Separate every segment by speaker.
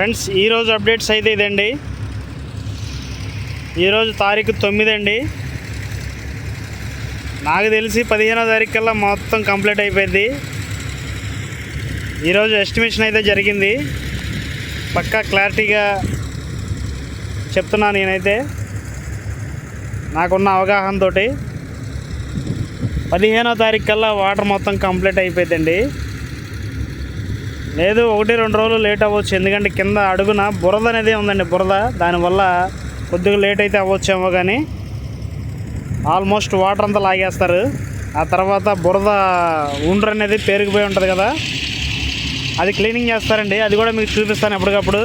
Speaker 1: Friends ఈరోజు updates అయితే ఇదండి. ఈరోజు తారీఖు 9 అండి. నాకు తెలిసి 15వ తారీఖు కల్లా మొత్తం కంప్లీట్ అయిపోయింది. ఈరోజు ఎస్టిమేషన్ అయితే జరిగింది. పక్కా క్లారిటీగా చెప్తున్నాను నేనైతే నాకున్న అవగాహనతో. 15వ తారీఖు కల్లా వాటర్ మొత్తం కంప్లీట్ అయిపోయిందండి. లేదు 1-2 రోజులు లేట్ అవ్వచ్చు, ఎందుకంటే కింద అడుగున బురద అనేది ఉందండి. బురద దానివల్ల కొద్దిగా లేట్ అయితే అవ్వచ్చేమో, కానీ ఆల్మోస్ట్ వాటర్ అంతా లాగేస్తారు. ఆ తర్వాత బురద ఉండ్రు అనేది పేరుకుపోయి ఉంటుంది కదా, అది క్లీనింగ్ చేస్తారండి. అది కూడా మీకు చూపిస్తాను ఎప్పటికప్పుడు.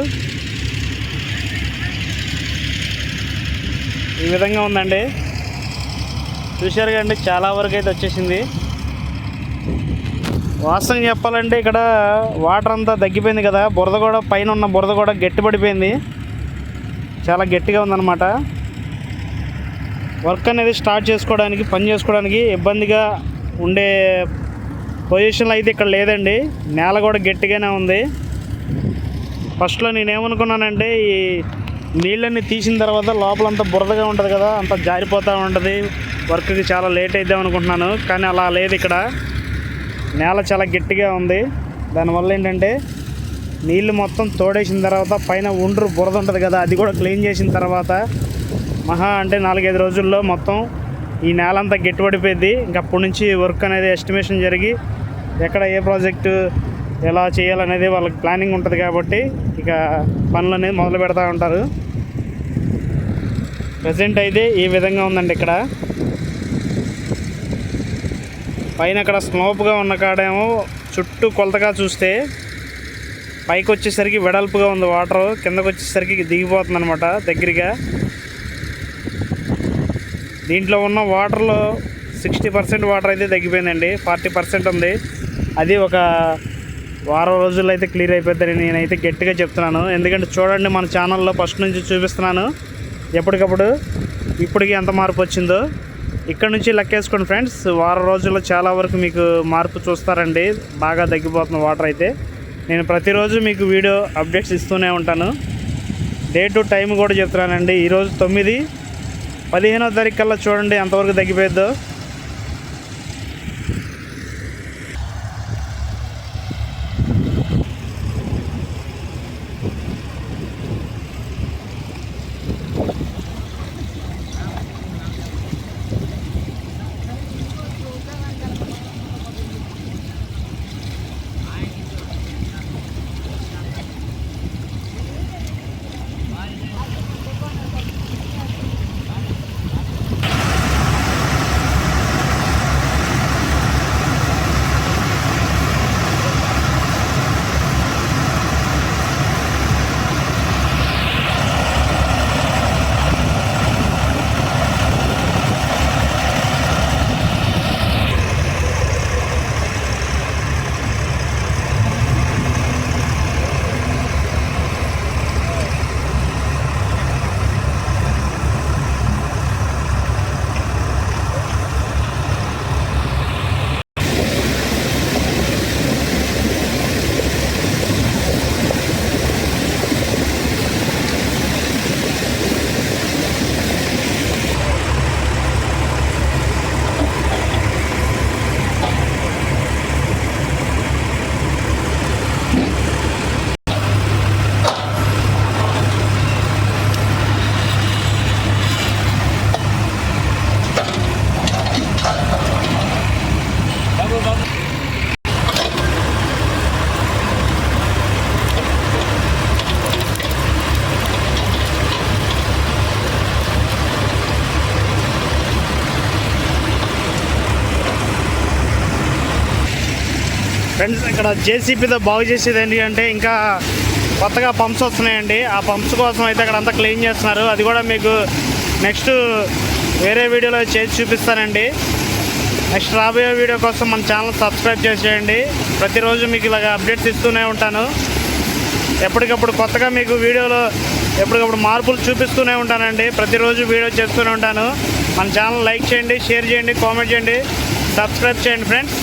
Speaker 1: ఈ విధంగా ఉందండి, చూశారు కదండి. చాలా వరకు అయితే వచ్చేసింది. వాస్తవం చెప్పాలంటే ఇక్కడ వాటర్ అంతా తగ్గిపోయింది కదా, బురద కూడా పైన ఉన్న బురద కూడా గట్టిపడిపోయింది, చాలా గట్టిగా ఉందన్నమాట. వర్క్ అనేది స్టార్ట్ చేసుకోవడానికి, పని చేసుకోవడానికి ఇబ్బందిగా ఉండే పొజిషన్లో అయితే ఇక్కడ లేదండి. నేల కూడా గట్టిగానే ఉంది. ఫస్ట్లో నేనేమనుకున్నానంటే ఈ నీళ్ళన్నీ తీసిన తర్వాత లోపలంతా బురదగా ఉంటుంది కదా, అంతా జారిపోతూ ఉంటుంది, వర్క్కి చాలా లేట్ అయిద్దాం అనుకుంటున్నాను. కానీ అలా లేదు, ఇక్కడ నేల చాలా గట్టిగా ఉంది. దానివల్ల ఏంటంటే నీళ్ళు మొత్తం తోడేసిన తర్వాత పైన ఉండ్రు బురద ఉంటుంది కదా, అది కూడా క్లీన్ చేసిన తర్వాత మహా అంటే 4-5 రోజుల్లో మొత్తం ఈ నేల అంతా గట్టిపడిపోయింది. ఇంకా అప్పటి నుంచి వర్క్ అనేది ఎస్టిమేషన్ జరిగి ఎక్కడ ఏ ప్రాజెక్టు ఎలా చేయాలనేది వాళ్ళకి ప్లానింగ్ ఉంటుంది కాబట్టి ఇక పనులు అనేది మొదలు పెడతా ఉంటారు. ప్రజెంట్ అయితే ఈ విధంగా ఉందండి. ఇక్కడ పైన అక్కడ స్లోప్గా ఉన్న కాడేమో చుట్టూ కొలతగా చూస్తే పైకి వచ్చేసరికి వెడల్పుగా ఉంది వాటర్, కిందకు వచ్చేసరికి దిగిపోతుంది అనమాట దగ్గరగా. దీంట్లో ఉన్న వాటర్లో 60% వాటర్ అయితే తగ్గిపోయిందండి, 40% ఉంది. అది ఒక వారం రోజుల్లో అయితే క్లియర్ అయిపోద్దని నేనైతే గట్టిగా చెప్తున్నాను. ఎందుకంటే చూడండి, మన ఛానల్లో ఫస్ట్ నుంచి చూపిస్తున్నాను ఎప్పటికప్పుడు ఇప్పటికి ఎంత మార్పు వచ్చిందో. ఇక్కడ నుంచి లెక్కేసుకోండి ఫ్రెండ్స్, వారం రోజుల్లో చాలా వరకు మీకు మార్పు చూస్తారండి. బాగా తగ్గిపోతున్న వాటర్ అయితే. నేను ప్రతిరోజు మీకు వీడియో అప్డేట్స్ ఇస్తూనే ఉంటాను. డే టు టైం కూడా చెప్తున్నానండి. ఈరోజు 9, 15వ తారీఖు కల్లా చూడండి ఎంతవరకు తగ్గిపోయిద్దో. ఫ్రెండ్స్, ఇక్కడ జేసీబీతో బాగు చేసేది ఏంటి అంటే ఇంకా కొత్తగా పంప్స్ వస్తున్నాయండి. ఆ పంప్స్ కోసం అయితే అక్కడ అంతా క్లీన్ చేస్తున్నారు. అది కూడా మీకు నెక్స్ట్ వేరే వీడియోలో చేసి చూపిస్తానండి. నెక్స్ట్ రాబోయే వీడియో కోసం మన ఛానల్ సబ్స్క్రైబ్ చేసేయండి. ప్రతిరోజు మీకు ఇలాగ అప్డేట్స్ ఇస్తూనే ఉంటాను. ఎప్పటికప్పుడు కొత్తగా మీకు వీడియోలో ఎప్పటికప్పుడు మార్పులు చూపిస్తూనే ఉంటానండి. ప్రతిరోజు వీడియో చేస్తూనే ఉంటాను. మన ఛానల్ లైక్ చేయండి, షేర్ చేయండి, కామెంట్ చేయండి, సబ్స్క్రైబ్ చేయండి ఫ్రెండ్స్.